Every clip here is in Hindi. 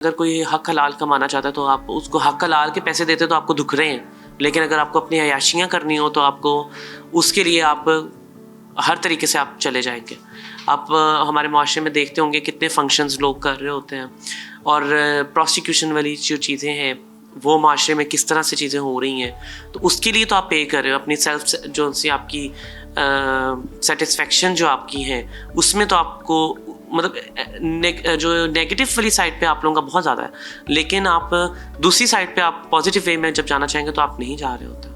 अगर कोई हक हलाल कमाना चाहता है तो आप उसको हक हलाल के पैसे देते तो आपको दुख रहे हैं, लेकिन अगर आपको अपनी अयाशियाँ करनी हो तो आपको उसके लिए आप हर तरीके से आप चले जाएंगे। आप हमारे माशरे में देखते होंगे कितने फंक्शंस लोग कर रहे होते हैं, और प्रोसिक्यूशन वाली जो चीज़ें हैं वो माशरे में किस तरह से चीज़ें हो रही हैं, तो उसके लिए तो आप पे कर रहे हो। अपनी सेल्फ जो सी आपकी सेटिस्फेक्शन जो आपकी है उसमें तो आपको मतलब जो नेगेटिव वाली साइड पे आप लोगों का बहुत ज़्यादा है, लेकिन आप दूसरी साइड पे आप पॉजिटिव वे में जब जाना चाहेंगे तो आप नहीं जा रहे होते।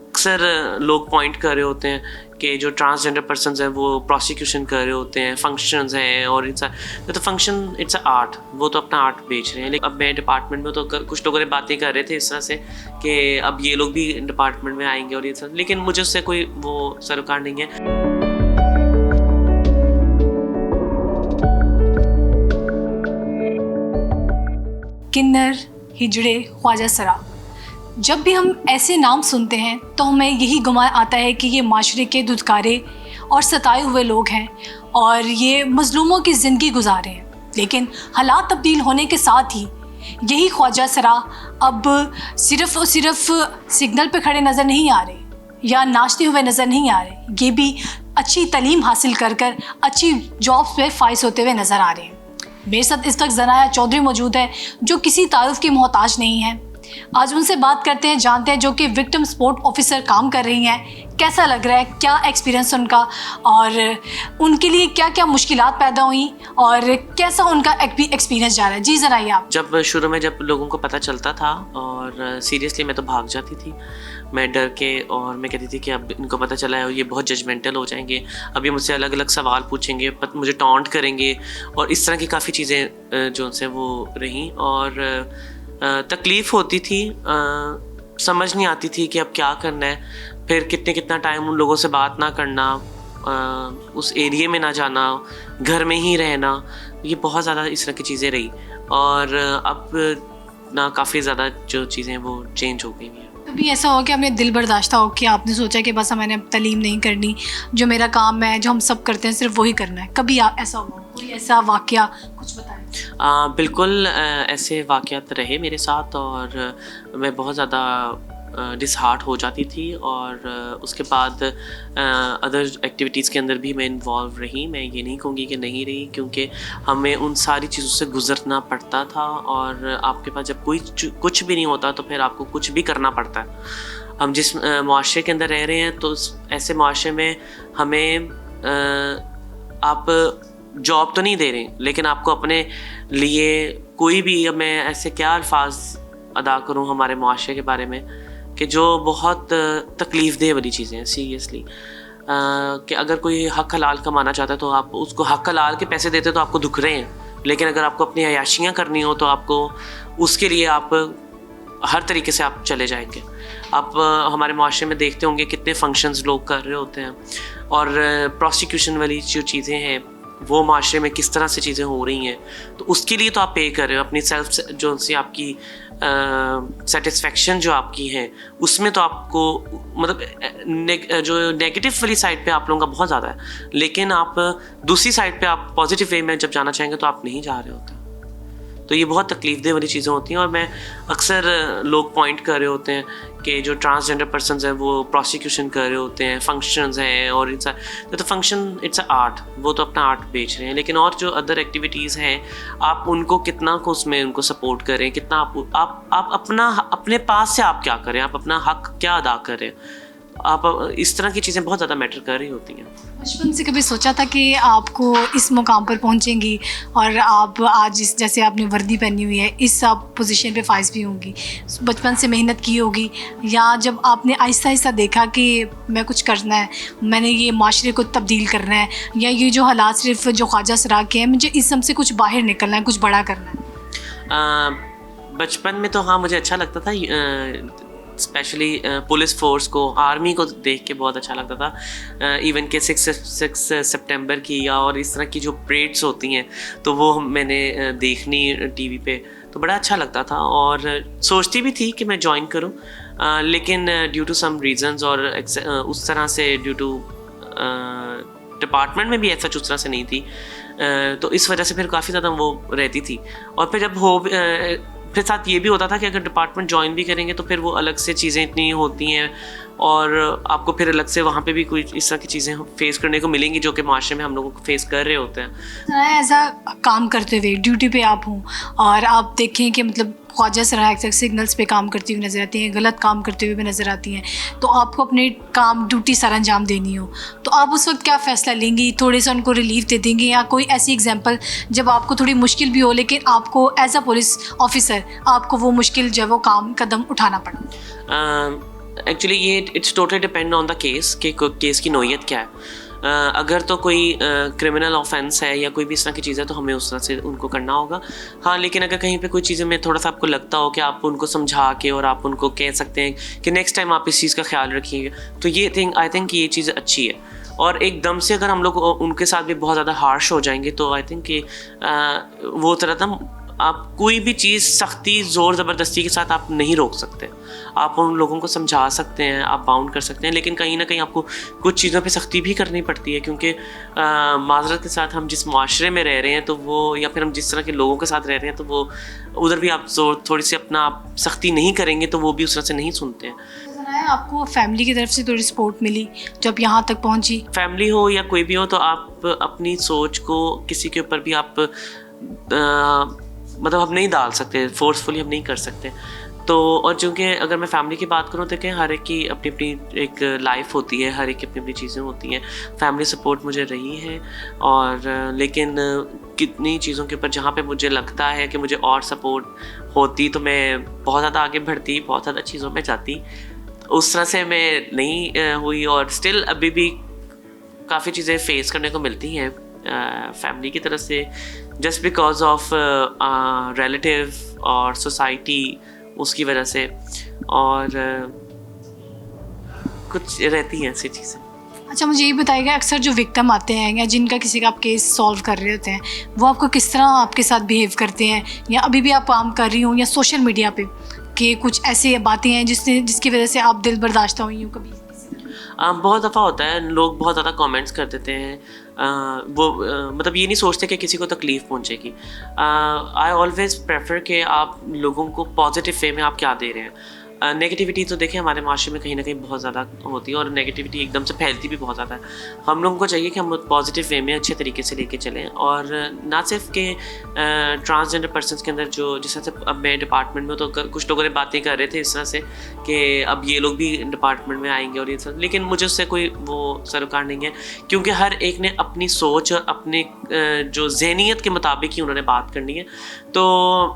अक्सर लोग पॉइंट कर रहे होते हैं कि जो ट्रांसजेंडर पर्सनस हैं वो प्रोसिक्यूशन कर रहे होते हैं, फंक्शंस हैं, और तो फंक्शन इट्स अ आर्ट, वो तो अपना आर्ट बेच रहे हैं। लेकिन अब मैं डिपार्टमेंट में तो कुछ लोगों ने बातें कर रहे थे इस तरह से कि अब ये लोग भी डिपार्टमेंट में आएंगे और ये सब, लेकिन मुझे उससे कोई वो सरोकार नहीं है। किन्नर, हिजड़े, ख्वाजा सरा, जब भी हम ऐसे नाम सुनते हैं तो हमें यही गुमान आता है कि ये माशरे के धुतकारे और सताए हुए लोग हैं और ये मज़लूमों की ज़िंदगी गुजारे हैं। लेकिन हालात तब्दील होने के साथ ही यही ख्वाजा सरा अब सिर्फ़ और सिर्फ सिग्नल पे खड़े नज़र नहीं आ रहे या नाचते हुए नज़र नहीं आ रहे, ये भी अच्छी तालीम हासिल कर कर अच्छी जॉब्स पे फाइज होते हुए नज़र आ रहे हैं। मेरे साथ इस वक्त ज़नाया चौधरी मौजूद है जो किसी तारुफ की मोहताज नहीं है। आज उनसे बात करते हैं, जानते हैं जो कि विक्टिम सपोर्ट ऑफिसर काम कर रही हैं, कैसा लग रहा है, क्या एक्सपीरियंस उनका और उनके लिए क्या क्या मुश्किलात पैदा हुई और कैसा उनका एक्सपीरियंस जा रहा है। जी ज़राइए आप। जब शुरू में जब लोगों को पता चलता था, और सीरियसली मैं तो भाग जाती थी, मैं डर के, और मैं कहती थी कि अब इनको पता चला है ये बहुत जजमेंटल हो जाएंगे, अब ये मुझसे अलग अलग सवाल पूछेंगे, मुझे टॉन्ट करेंगे, और इस तरह की काफ़ी चीज़ें जो उनसे वो रहीं, और तकलीफ़ होती थी, समझ नहीं आती थी कि अब क्या करना है। फिर कितना टाइम उन लोगों से बात ना करना, उस एरिए में ना जाना, घर में ही रहना, ये बहुत ज़्यादा इस तरह की चीज़ें रही, और अब ना काफ़ी ज़्यादा जो चीज़ें वो चेंज हो गई हैं। कभी ऐसा हो कि आपने दिल बर्दाश्त हो कि आपने सोचा कि बस मैंने तालीम नहीं करनी, जो मेरा काम है, जो हम सब करते हैं, सिर्फ वही करना है? कभी ऐसा हुआ, कोई ऐसा वाक़या कुछ बताएं? बिल्कुल ऐसे वाक़यात रहे मेरे साथ, और मैं बहुत ज़्यादा डिसहार्ट हो जाती थी, और उसके बाद अदर एक्टिविटीज़ के अंदर भी मैं इन्वॉल्व रही। मैं ये नहीं कहूँगी कि नहीं रही, क्योंकि हमें उन सारी चीज़ों से गुज़रना पड़ता था, और आपके पास जब कुछ भी नहीं होता तो फिर आपको कुछ भी करना पड़ता है। हम जिस मुआशरे के अंदर रह रहे हैं, तो ऐसे मुआशरे में हमें आप जॉब तो नहीं दे रहे, लेकिन आपको अपने लिए कोई भी, अब मैं ऐसे क्या अल्फाज अदा करूँ हमारे मुआशरे के बारे में कि जो बहुत तकलीफ़ दे वाली चीज़ें हैं सीरियसली, कि अगर कोई हक हलाल कमाना चाहता है तो आप उसको हक हलाल के पैसे देते तो आपको दुख रहे हैं, लेकिन अगर आपको अपनी अयाशियाँ करनी हो तो आपको उसके लिए आप हर तरीके से आप चले जाएंगे। आप हमारे माशरे में देखते होंगे कितने फंक्शंस लोग कर रहे होते हैं, और प्रोसिक्यूशन वाली जो चीज़ें हैं वो माशरे में किस तरह से चीज़ें हो रही हैं, तो उसके लिए तो आप पे कर रहे हो। अपनी सेल्फ जो सी आपकी सेटिस्फेक्शन जो आपकी है उसमें तो आपको मतलब जो नेगेटिव वाली साइड पे आप लोगों का बहुत ज़्यादा है, लेकिन आप दूसरी साइड पे आप पॉजिटिव वे में जब जाना चाहेंगे तो आप नहीं जा रहे होते। तो ये बहुत तकलीफ दे वाली चीज़ें होती हैं, और मैं अक्सर लोग पॉइंट कर रहे होते हैं कि जो ट्रांसजेंडर पर्सनस हैं वो प्रोसिक्यूशन कर रहे होते हैं, फंक्शंस हैं, और तो फंक्शन इट्स अ आर्ट, वो तो अपना आर्ट बेच रहे हैं। लेकिन और जो अदर एक्टिविटीज़ हैं, आप उनको कितना को उसमें उनको सपोर्ट करें, कितना आप अपना अपने पास से आप क्या करें, आप अपना हक क्या अदा करें, आप इस तरह की चीज़ें बहुत ज़्यादा मैटर कर रही होती हैं। बचपन से कभी सोचा था कि आपको इस मुकाम पर पहुंचेंगी और आप आज इस जैसे आपने वर्दी पहनी हुई है इस आप पोजीशन पे फाइज भी होंगी, बचपन से मेहनत की होगी, या जब आपने आहिस्ता आहिस्ता देखा कि मैं कुछ करना है, मैंने ये माशरे को तब्दील करना है, या ये जो हालात सिर्फ जो ख्वाजा सरा के हैं, मुझे इस सब से कुछ बाहर निकलना है, कुछ बड़ा करना है? बचपन में तो हाँ मुझे अच्छा लगता था, स्पेशली पुलिस फोर्स को, आर्मी को देख के बहुत अच्छा लगता था। इवन के 6 सितंबर की या और इस तरह की जो परेड्स होती हैं तो वो मैंने देखनी टीवी पे, तो बड़ा अच्छा लगता था, और सोचती भी थी कि मैं ज्वाइन करूं, लेकिन ड्यू टू सम रीजंस और उस तरह से ड्यू टू डिपार्टमेंट में भी ऐसा उस तरह से नहीं थी। तो इस वजह से फिर काफ़ी ज़्यादा वो रहती थी। और फिर जब फिर साथ ये भी होता था कि अगर डिपार्टमेंट ज्वाइन भी करेंगे तो फिर वो अलग से चीज़ें इतनी होती हैं और आपको फिर अलग से वहाँ पे भी कोई इस तरह की चीज़ें फेस करने को मिलेंगी जो कि माशरे में हम लोगों को फेस कर रहे होते हैं। ऐसा काम करते हुए ड्यूटी पे आप हों और आप देखें कि मतलब ख्वाजा सरा अक्सर सिग्नल्स पे काम करती हुई नज़र आती हैं, गलत काम करते हुए भी नज़र आती हैं, तो आपको अपने काम ड्यूटी सर अंजाम देनी हो तो आप उस वक्त क्या फ़ैसला लेंगी? थोड़े से उनको रिलीफ दे देंगे या कोई ऐसी एग्जांपल जब आपको थोड़ी मुश्किल भी हो लेकिन आपको एज अ पुलिस ऑफिसर आपको वो मुश्किल जो है वो काम कदम उठाना पड़ा? एक्चुअली ये it's totally depend on the case कि केस की नौयत क्या है। अगर तो कोई क्रिमिनल ऑफेंस है या कोई भी इस तरह की चीज़ है तो हमें उस तरह से उनको करना होगा। हाँ, लेकिन अगर कहीं पे कोई चीज़ें में थोड़ा सा आपको लगता हो कि आप उनको समझा के और आप उनको कह सकते हैं कि नेक्स्ट टाइम आप इस चीज़ का ख्याल रखिएगा, तो ये आई थिंक ये चीज़ अच्छी है। और एकदम से अगर हम लोग उनके साथ भी बहुत ज़्यादा हार्श हो जाएंगे तो आई थिंक कि वो तरह ना आप कोई भी चीज़ सख्ती ज़ोर ज़बरदस्ती के साथ आप नहीं रोक सकते। आप उन लोगों को समझा सकते हैं, आप बाउंड कर सकते हैं, लेकिन कहीं ना कहीं आपको कुछ चीज़ों पे सख्ती भी करनी पड़ती है क्योंकि माजरत के साथ हम जिस माशरे में रह रहे हैं तो वो या फिर हम जिस तरह के लोगों के साथ रह रहे हैं तो वो उधर भी आप थोड़ी सी अपना आप सख्ती नहीं करेंगे तो वो भी उस तरह से नहीं सुनते हैं। आपको फैमिली की तरफ से थोड़ी सपोर्ट मिली जब यहाँ तक पहुँची? फैमिली हो या कोई भी हो तो आप अपनी सोच को किसी के ऊपर भी आप मतलब हम नहीं डाल सकते, फोर्सफुली हम नहीं कर सकते। तो और चूँकि अगर मैं फैमिली की बात करूँ तो क्या हर एक की अपनी अपनी एक लाइफ होती है, हर एक की अपनी अपनी चीज़ें होती हैं। फैमिली सपोर्ट मुझे रही है और लेकिन कितनी चीज़ों के ऊपर जहाँ पे मुझे लगता है कि मुझे और सपोर्ट होती तो मैं बहुत ज़्यादा आगे बढ़ती, बहुत ज़्यादा चीज़ों में जाती। उस तरह से मैं नहीं हुई और स्टिल अभी भी काफ़ी चीज़ें फेस करने को मिलती हैं फैमिली की तरफ से जस्ट बिकॉज ऑफ रिलेटिव और सोसाइटी, उसकी वजह से और कुछ रहती हैं ऐसी चीज़ें। अच्छा, मुझे ये बताइएगा अक्सर जो विक्टिम आते हैं या जिनका किसी का आप केस सॉल्व कर रहे होते हैं वो आपको किस तरह आपके साथ बिहेव करते हैं, या अभी भी आप काम कर रही हूँ या सोशल मीडिया पे कि कुछ ऐसी बातें हैं जिसकी वजह से आप दिल बर्दाश्त हुई हूँ कभी? बहुत दफ़ा होता है लोग बहुत ज़्यादा कमेंट्स कर देते हैं, वो मतलब ये नहीं सोचते कि किसी को तकलीफ़ पहुंचेगी। आई ऑलवेज़ प्रेफर कि आप लोगों को पॉजिटिव वे में आप क्या दे रहे हैं। नेगेटिविटी तो देखें हमारे माशरे में कहीं ना कहीं बहुत ज़्यादा होती है और नेगेटिविटी एकदम से फैलती भी बहुत ज़्यादा है। हम लोगों को चाहिए कि हम पॉजिटिव वे में अच्छे तरीके से लेके चलें और ना सिर्फ के ट्रांसजेंडर पर्सनस के अंदर जो जिस तरह से अब मैं डिपार्टमेंट में तो कुछ लोगों ने बातें कर रहे थे इस तरह से कि अब ये लोग भी डिपार्टमेंट में आएंगे और ये सब, लेकिन मुझे उससे कोई वो सरोकार नहीं है क्योंकि हर एक ने अपनी सोच और अपने जो ज़हनियत के मुताबिक ही उन्होंने बात करनी है। तो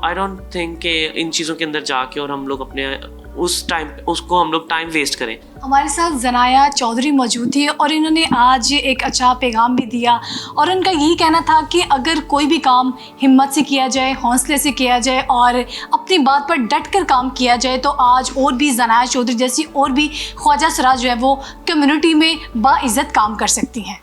आई डोंट थिंक कि इन चीज़ों के अंदर जाके और हम लोग अपने उसको हम लोग टाइम वेस्ट करें। हमारे साथ जनाया चौधरी मौजूद थी और इन्होंने आज एक अच्छा पैगाम भी दिया और उनका यही कहना था कि अगर कोई भी काम हिम्मत से किया जाए, हौसले से किया जाए और अपनी बात पर डट कर काम किया जाए तो आज और भी जनाया चौधरी जैसी और भी ख्वाजा सरा जो है वो कम्युनिटी में बाइज़्ज़त काम कर सकती हैं।